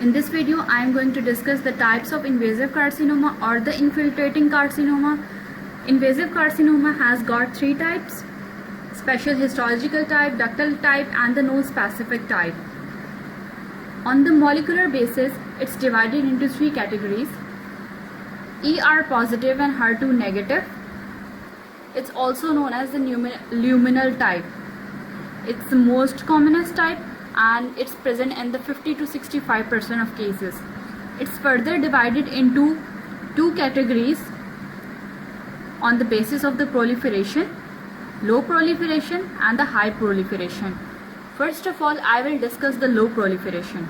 In this video, I am going to discuss the types of invasive carcinoma or the infiltrating carcinoma. Invasive carcinoma has got three types: special histological type, ductal type, and the non-specific type. On the molecular basis, it's divided into three categories: ER positive and HER2 negative. It's also known as the luminal type. It's the most commonest type, and it's present in the 50 to 65% of cases. It's further divided into two categories on the basis of the proliferation: low proliferation and the high proliferation. First of all, I will discuss the low proliferation.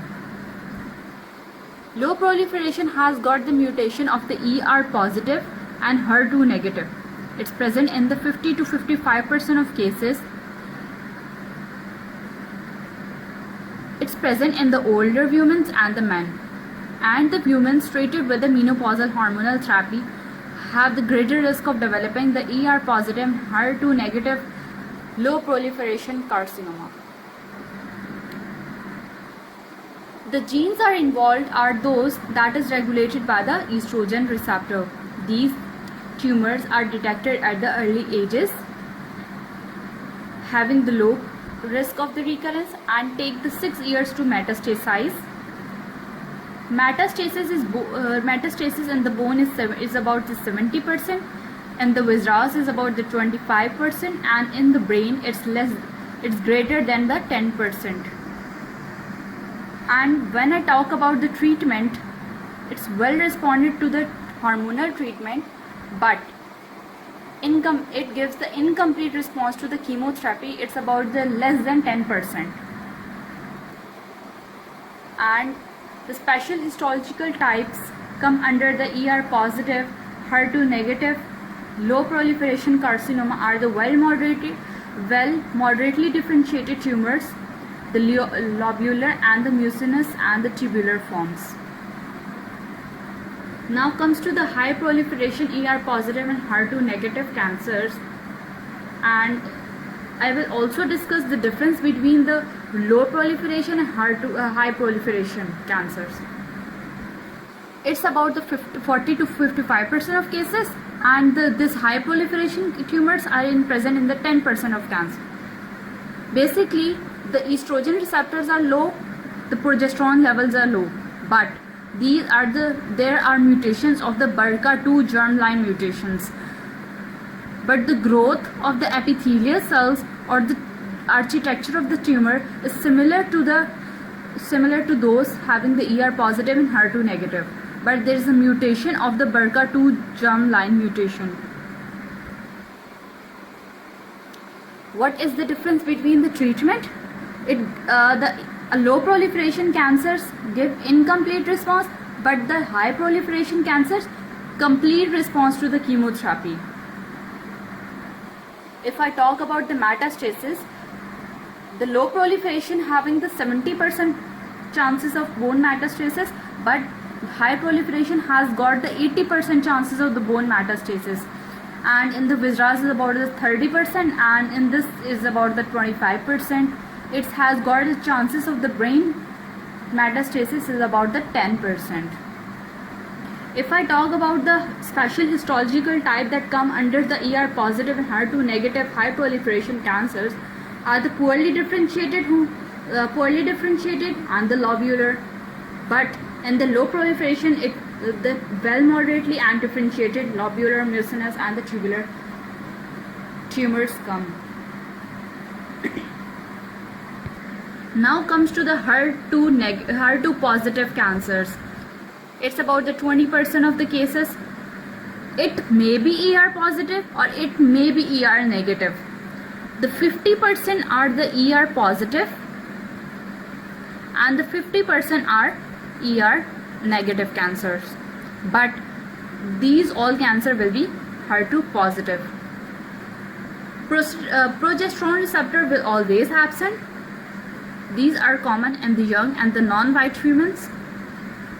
Low proliferation has got the mutation of the ER positive and HER2 negative. It's present in the 50 to 55% of cases. It's present in the older women and the men. And the women treated with the menopausal hormonal therapy have the greater risk of developing the ER positive and HER2 negative low proliferation carcinoma. The genes are involved are those that is regulated by the estrogen receptor. These tumors are detected at the early ages, having the low risk of the recurrence, and take the 6 years to metastasize. Metastasis in the bone is about the 70%, and the viscera is about the 25%, and in the brain it's greater than the 10%. And when I talk about the treatment, it's well responded to the hormonal treatment, but it gives the incomplete response to the chemotherapy. It's about the less than 10%. And the special histological types come under the ER positive, HER2 negative, low proliferation carcinoma are the moderately differentiated tumors, the lobular and the mucinous and the tubular forms. Now comes to the high proliferation ER positive and HER2 negative cancers, and I will also discuss the difference between the low proliferation and high proliferation cancers. It's about the 40 to 55% of cases, and this high proliferation tumors are present in the 10% of cancer. Basically, the estrogen receptors are low, the progesterone levels are low, but there are mutations of the BRCA2 germline mutations, but the growth of the epithelial cells or the architecture of the tumor is similar to those having the ER positive and HER2 negative, but there is a mutation of the BRCA2 germline mutation. What is the difference between the treatment? Low proliferation cancers give incomplete response, but the high proliferation cancers complete response to the chemotherapy. If I talk about the metastasis, the low proliferation having the 70% chances of bone metastasis, but high proliferation has got the 80% chances of the bone metastasis. And in the viscera is about the 30%, and in this is about the 25%. It has got the chances of the brain metastasis is about the 10%. If I talk about the special histological type that come under the ER positive and HER2 negative high proliferation cancers are the poorly differentiated and the lobular, but in the low proliferation the well moderately and differentiated lobular, mucinous and the tubular tumors come. Now comes to the HER2 positive cancers. It's about the 20% of the cases. It may be ER positive or it may be ER negative. The 50% are the ER positive and the 50% are ER negative cancers. But these all cancer will be HER2 positive. Progesterone receptor will always absent. These are common in the young and the non-white women.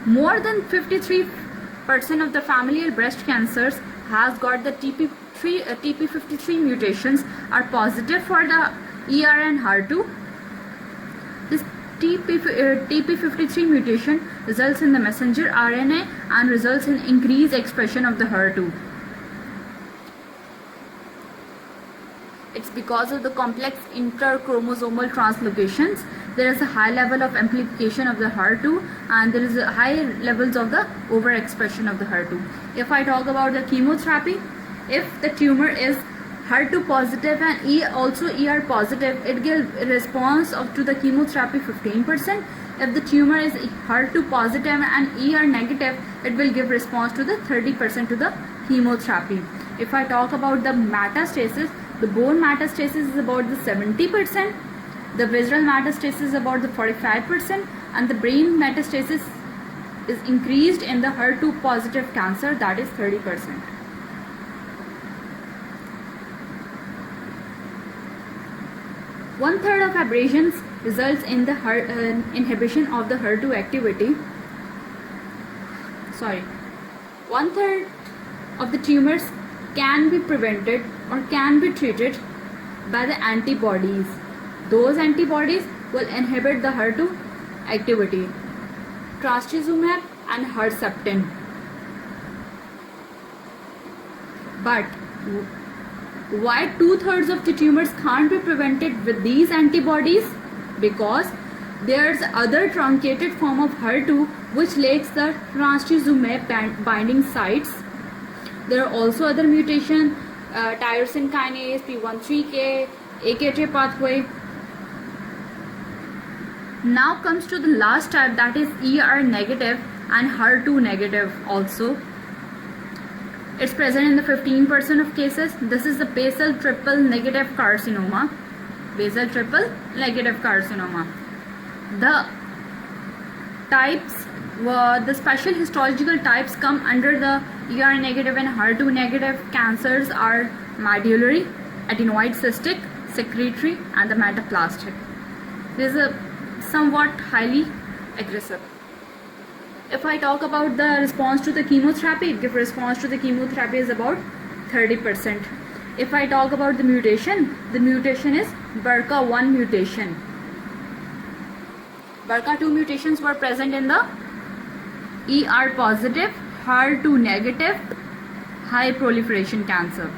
More than 53% of the familial breast cancers has got the TP53 mutations are positive for the ER and HER2. This TP53 mutation results in the messenger RNA and results in increased expression of the HER2. It's because of the complex interchromosomal translocations. There is a high level of amplification of the HER2 and there is a high levels of the overexpression of the HER2. If I talk about the chemotherapy, if the tumor is HER2 positive and also ER positive, it gives response up to the chemotherapy 15%. If the tumor is HER2 positive and ER negative, it will give response to the 30% to the chemotherapy. If I talk about the metastasis, the bone metastasis is about the 70%, the visceral metastasis is about the 45%, and the brain metastasis is increased in the HER2 positive cancer, that is 30%. One-third of abrasions results in the inhibition of the HER2 activity. One-third of the tumors can be prevented or can be treated by the antibodies. Those antibodies will inhibit the HER2 activity. Trastuzumab and Herceptin. But why 2/3 of the tumors can't be prevented with these antibodies? Because there's other truncated form of HER2 which lacks the trastuzumab binding sites. There are also other mutations, tyrosine kinase, P13K, AKT pathway. Now comes to the last type, that is ER negative and HER2 negative also. It's present in the 15% of cases. This is the basal triple negative carcinoma. Basal triple negative carcinoma. The types, the special histological types come under the ER negative and HER2 negative cancers are medullary, adenoid cystic, secretory, and the metaplastic. This is a somewhat highly aggressive. If I talk about the response to the chemotherapy, the response to the chemotherapy is about 30%. If I talk about the mutation is BRCA1 mutation. BRCA2 mutations were present in the ER positive, HER2 negative, high proliferation cancer.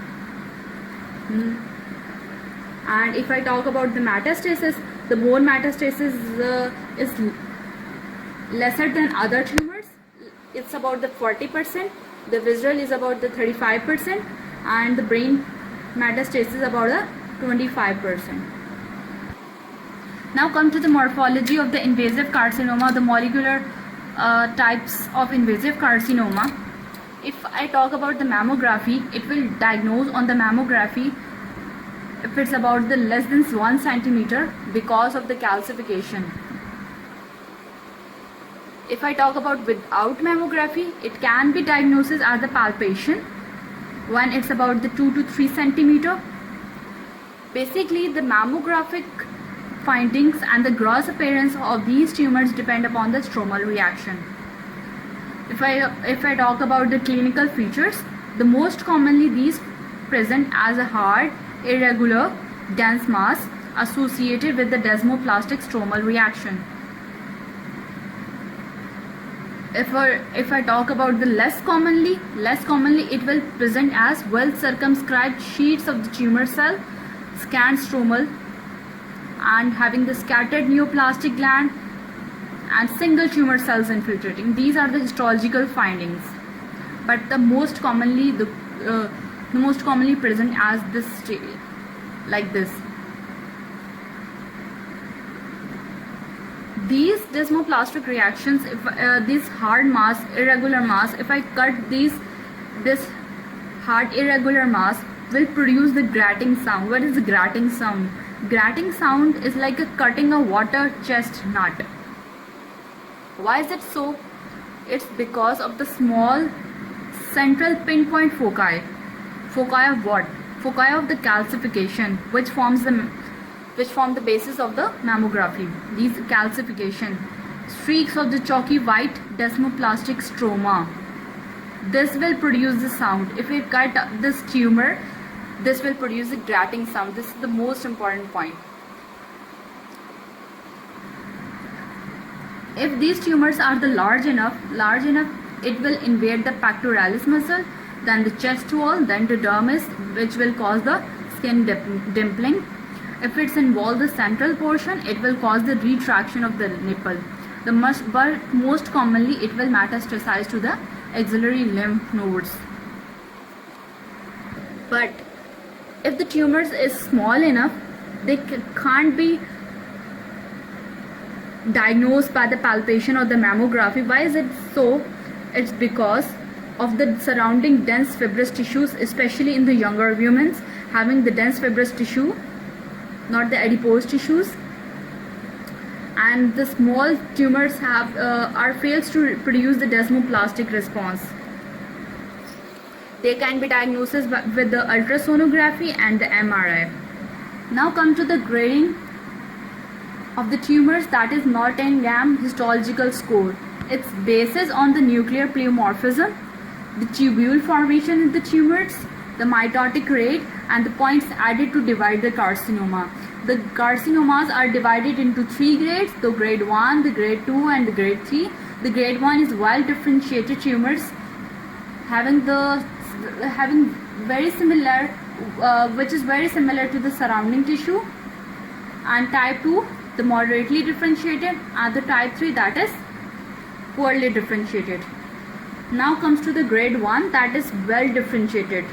And if I talk about the metastasis, the bone metastasis is lesser than other tumors. It's about the 40%. The visceral is about the 35%, and the brain metastasis about the 25%. Now come to the morphology of the invasive carcinoma, the molecular types of invasive carcinoma. If I talk about the mammography, it will diagnose on the mammography if it's about the less than 1 centimeter because of the calcification. If I talk about without mammography, it can be diagnosed as the palpation when it's about the 2 to 3 centimeter. Basically, the mammographic findings and the gross appearance of these tumors depend upon the stromal reaction. If I talk about the clinical features, the most commonly these present as a hard, irregular, dense mass associated with the desmoplastic stromal reaction. If I talk about the less commonly it will present as well circumscribed sheets of the tumor cell, scant stromal, and having the scattered neoplastic gland and single tumor cells infiltrating. These are the histological findings, but the most commonly present as this, like this. These desmoplastic reactions, this hard mass, irregular mass, if I cut this hard irregular mass, will produce the grating sound. What is the grating sound? Grating sound is like cutting a water chestnut. Why is it so? It's because of the small central pinpoint foci. Foci of what? Foci of the calcification, which form the basis of the mammography. These calcification, streaks of the chalky white desmoplastic stroma. This will produce the sound. If we cut this tumor, this will produce a grating sound. This is the most important point. If these tumors are large enough, it will invade the pectoralis muscle, then the chest wall, then the dermis, which will cause the skin dimpling. If it's involved the central portion, it will cause the retraction of the nipple. But most commonly, it will metastasize to the axillary lymph nodes. But if the tumors is small enough, they can't be diagnosed by the palpation or the mammography. Why is it so? It's because of the surrounding dense fibrous tissues, especially in the younger women having the dense fibrous tissue, not the adipose tissues, and the small tumors fails to produce the desmoplastic response. They can be diagnosed with the ultrasonography and the MRI. Now come to the grading of the tumors, that is Norton-Gam histological score. It's basis on the nuclear pleomorphism, the tubule formation in the tumors, the mitotic rate, and the points added to divide the carcinoma. The carcinomas are divided into 3 grades, the grade 1, the grade 2, and the grade 3. The grade 1 is well differentiated tumors having very similar, which is very similar to the surrounding tissue, and type 2, the moderately differentiated, and the type 3, that is poorly differentiated. Now comes to the grade 1, that is well differentiated.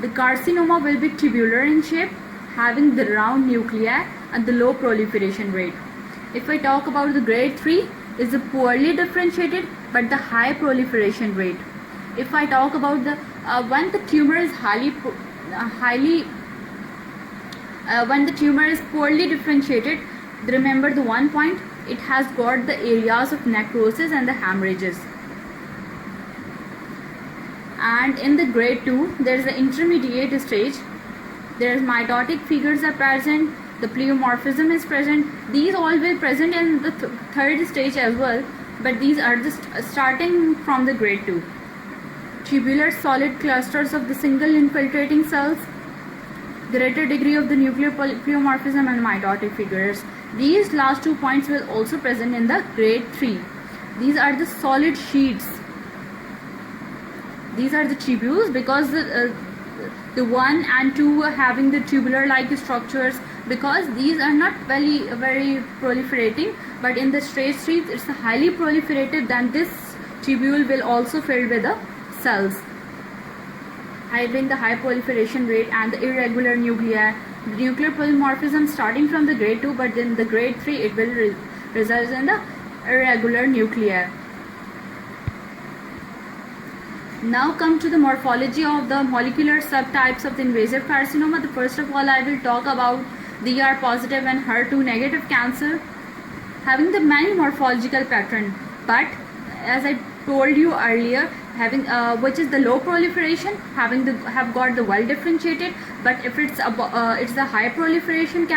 The carcinoma will be tubular in shape, having the round nuclei and the low proliferation rate. If I talk about the grade 3, is the poorly differentiated but the high proliferation rate. If I talk about the when the tumor is when the tumor is poorly differentiated, remember the one point, it has got the areas of necrosis and the hemorrhages. And in the grade 2, there is an intermediate stage. There is mitotic figures are present, the pleomorphism is present. These all will present in the third stage as well, but these are just starting from the grade 2. Tubular solid clusters of the single infiltrating cells, greater degree of the nuclear pleomorphism, and mitotic figures. These last 2 points will also present in the grade 3. These are the solid sheets. These are the tubules, because the 1 and 2 are having the tubular like structures, because these are not very proliferating, but in the stage 3 it's highly proliferated. Then this tubule will also fill with the cells, having the high proliferation rate and the irregular nuclei. The nuclear polymorphism starting from the grade 2, but then the grade 3 it will result in the irregular nuclei. Now come to the morphology of the molecular subtypes of the invasive carcinoma. The first of all, I will talk about the ER positive and HER2 negative cancer, having the many morphological pattern, but as I told you earlier, having which is the low proliferation, have got the well differentiated. But if it's the high proliferated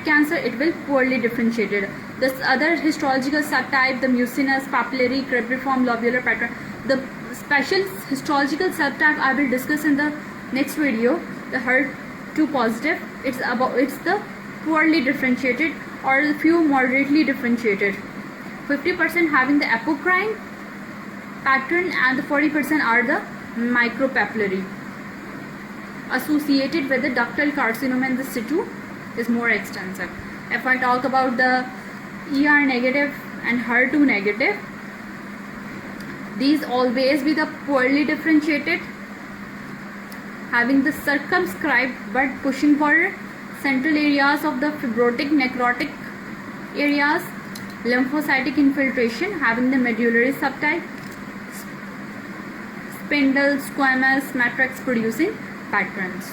cancer, it will poorly differentiated. This other histological subtype, the mucinous, papillary, cribriform, lobular pattern. The special histological subtype I will discuss in the next video. The HER2 positive, it's the poorly differentiated or the few moderately differentiated. 50% having the apocrine pattern, and the 40% are the micropapillary. Associated with the ductal carcinoma in the situ is more extensive. If I talk about the ER negative and HER2 negative, these always be the poorly differentiated, having the circumscribed but pushing forward central areas of the fibrotic necrotic areas, lymphocytic infiltration, having the medullary subtype, spindle squamous matrix producing patterns.